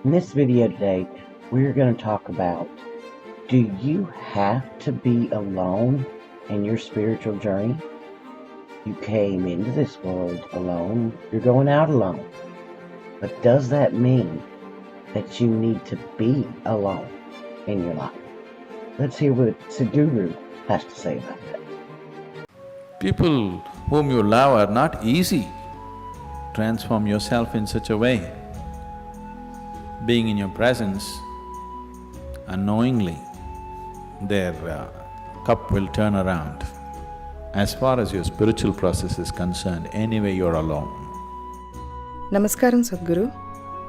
In this video today, we're going to talk about, do you have to be alone in your spiritual journey? You came into this world alone, you're going out alone. But does that mean that you need to be alone in your life? Let's hear what Sadhguru has to say about that. People whom you love are not easy. Transform yourself in such a way. Being in your presence, unknowingly, their cup will turn around. As far as your spiritual process is concerned, anyway you're alone. Namaskaram Sadhguru.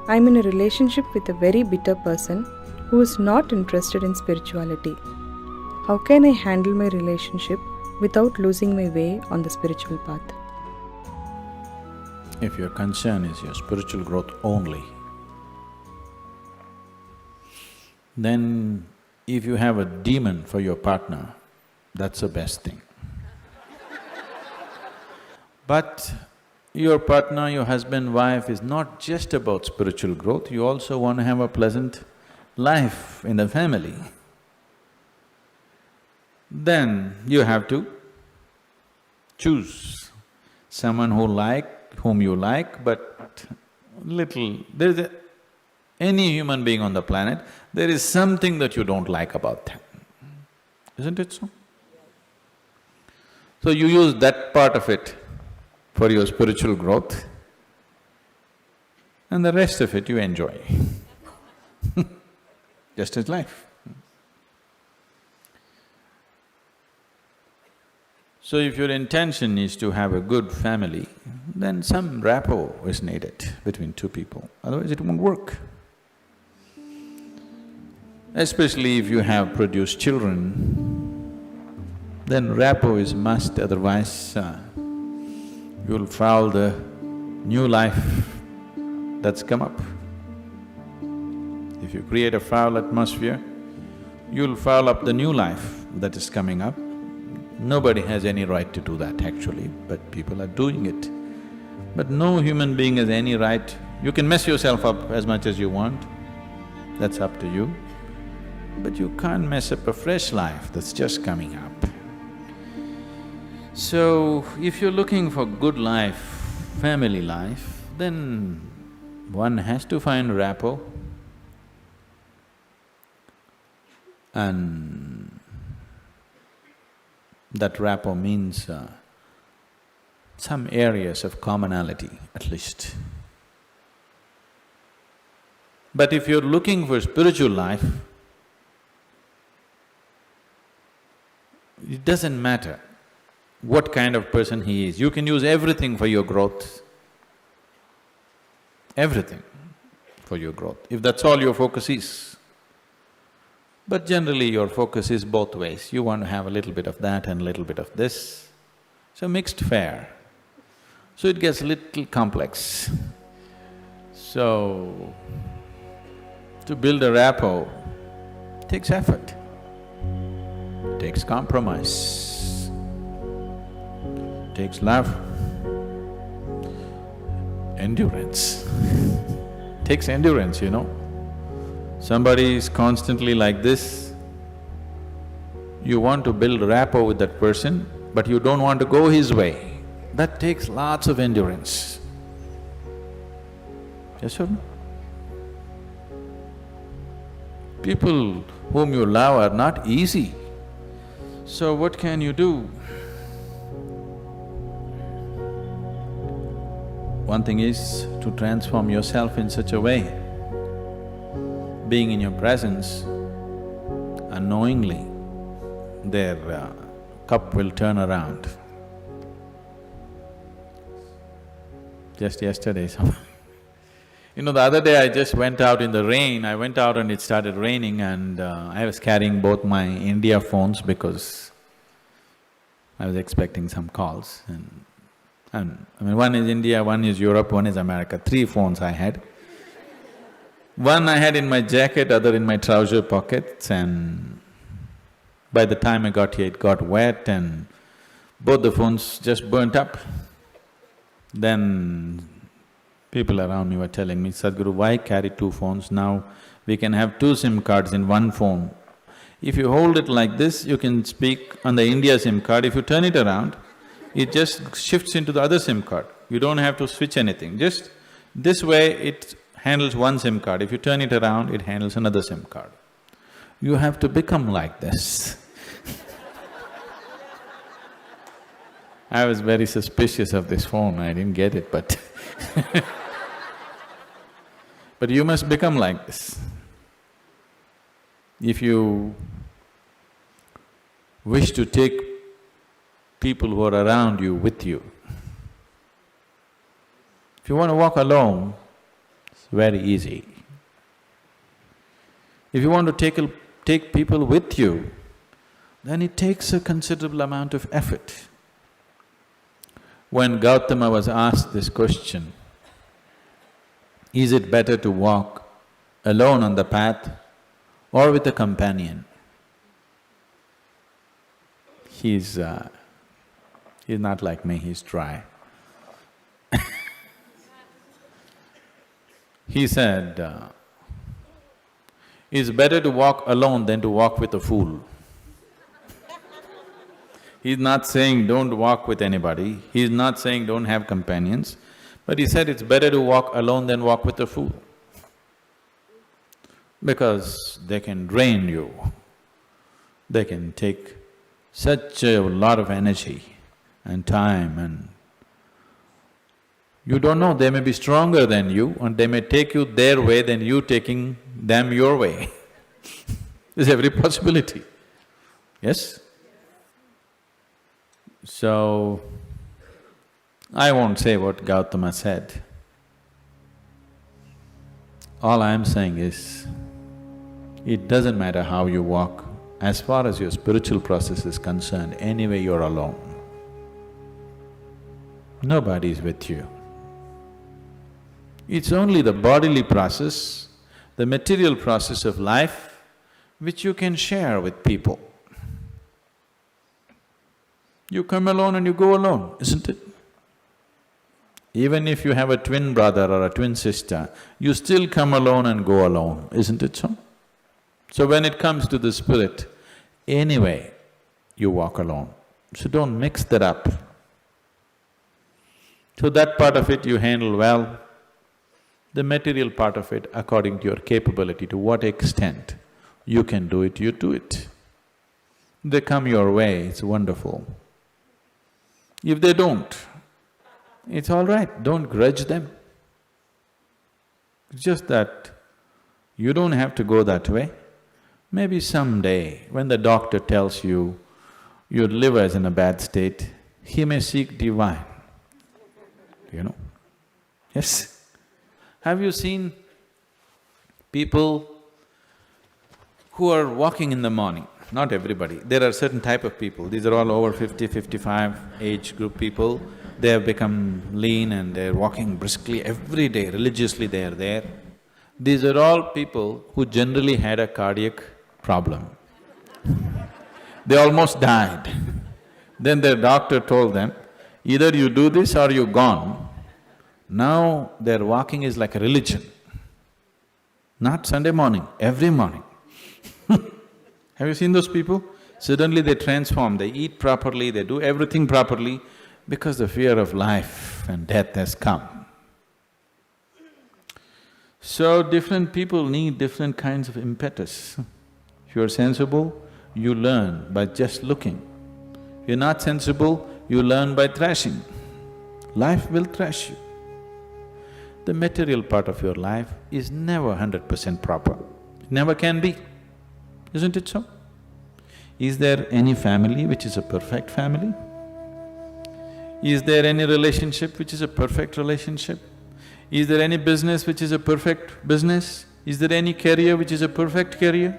I'm in a relationship with a very bitter person who is not interested in spirituality. How can I handle my relationship without losing my way on the spiritual path? If your concern is your spiritual growth only, then if you have a demon for your partner, that's the best thing. But your partner, your husband, wife is not just about spiritual growth, you also want to have a pleasant life in the family. Then you have to choose someone whom you like, but any human being on the planet, there is something that you don't like about them, isn't it so? So you use that part of it for your spiritual growth, and the rest of it you enjoy. Just as life. So if your intention is to have a good family, then some rapport is needed between two people, otherwise it won't work. Especially if you have produced children, then rapport is must, otherwise you'll foul the new life that's come up. If you create a foul atmosphere, you'll foul up the new life that is coming up. Nobody has any right to do that actually, but people are doing it. But no human being has any right… You can mess yourself up as much as you want, that's up to you. But you can't mess up a fresh life that's just coming up. So, if you're looking for good life, family life, then one has to find rapport. And that rapport means some areas of commonality at least. But if you're looking for spiritual life, it doesn't matter what kind of person he is, you can use everything for your growth, everything for your growth, if that's all your focus is. But generally your focus is both ways, you want to have a little bit of that and a little bit of this, so mixed fare. So it gets a little complex. So, to build a rapport takes effort, takes compromise, takes love, endurance. Takes endurance, you know. Somebody is constantly like this, you want to build rapport with that person, but you don't want to go his way. That takes lots of endurance. Yes or no? People whom you love are not easy. So what can you do? One thing is to transform yourself in such a way. Being in your presence, unknowingly, their cup will turn around. Just yesterday, you know, the other day I just went out in the rain, I went out and it started raining and I was carrying both my India phones because I was expecting some calls and I mean, one is India, one is Europe, one is America, 3 phones I had. One I had in my jacket, other in my trouser pockets, and by the time I got here it got wet and both the phones just burnt up. Then People around me were telling me, Sadhguru, why carry two phones? Now we can have two SIM cards in one phone. If you hold it like this, you can speak on the India SIM card. If you turn it around, it just shifts into the other SIM card. You don't have to switch anything, just this way it handles one SIM card. If you turn it around, it handles another SIM card. You have to become like this. I was very suspicious of this phone, I didn't get it, but but you must become like this. If you wish to take people who are around you with you, if you want to walk alone, it's very easy. If you want to take people with you, then it takes a considerable amount of effort. When Gautama was asked this question, is it better to walk alone on the path or with a companion? He's not like me, he's dry. He said, it's better to walk alone than to walk with a fool. He's not saying don't walk with anybody, he's not saying don't have companions, but he said it's better to walk alone than walk with a fool. Because they can drain you, they can take such a lot of energy and time, and you don't know, they may be stronger than you and they may take you their way than you taking them your way. There's every possibility, yes? So, I won't say what Gautama said. All I'm saying is, it doesn't matter how you walk, as far as your spiritual process is concerned, anyway you're alone. Nobody is with you. It's only the bodily process, the material process of life, which you can share with people. You come alone and you go alone, isn't it? Even if you have a twin brother or a twin sister, you still come alone and go alone, isn't it so? So when it comes to the spirit, anyway, you walk alone. So don't mix that up. So that part of it you handle well. The material part of it, according to your capability, to what extent you can do it, you do it. They come your way, it's wonderful. If they don't, it's all right, don't grudge them. It's just that you don't have to go that way. Maybe someday, when the doctor tells you your liver is in a bad state, he may seek divine, you know. Yes. Have you seen people who are walking in the morning? Not everybody, there are certain type of people, these are all over 50, 55 age group people. They have become lean and they're walking briskly every day, religiously they are there. These are all people who generally had a cardiac problem. They almost died. Then their doctor told them, either you do this or you're gone. Now their walking is like a religion. Not Sunday morning, every morning. Have you seen those people? Suddenly they transform, they eat properly, they do everything properly because the fear of life and death has come. So different people need different kinds of impetus. If you're sensible, you learn by just looking. If you're not sensible, you learn by thrashing. Life will thrash you. The material part of your life is never 100% proper, it never can be, isn't it so? Is there any family which is a perfect family? Is there any relationship which is a perfect relationship? Is there any business which is a perfect business? Is there any career which is a perfect career?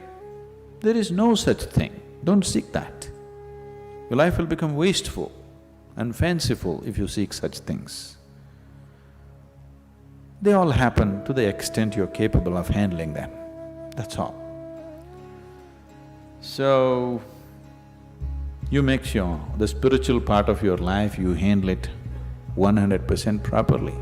There is no such thing, don't seek that. Your life will become wasteful and fanciful if you seek such things. They all happen to the extent you're capable of handling them, that's all. So, you make sure the spiritual part of your life, you handle it 100% properly.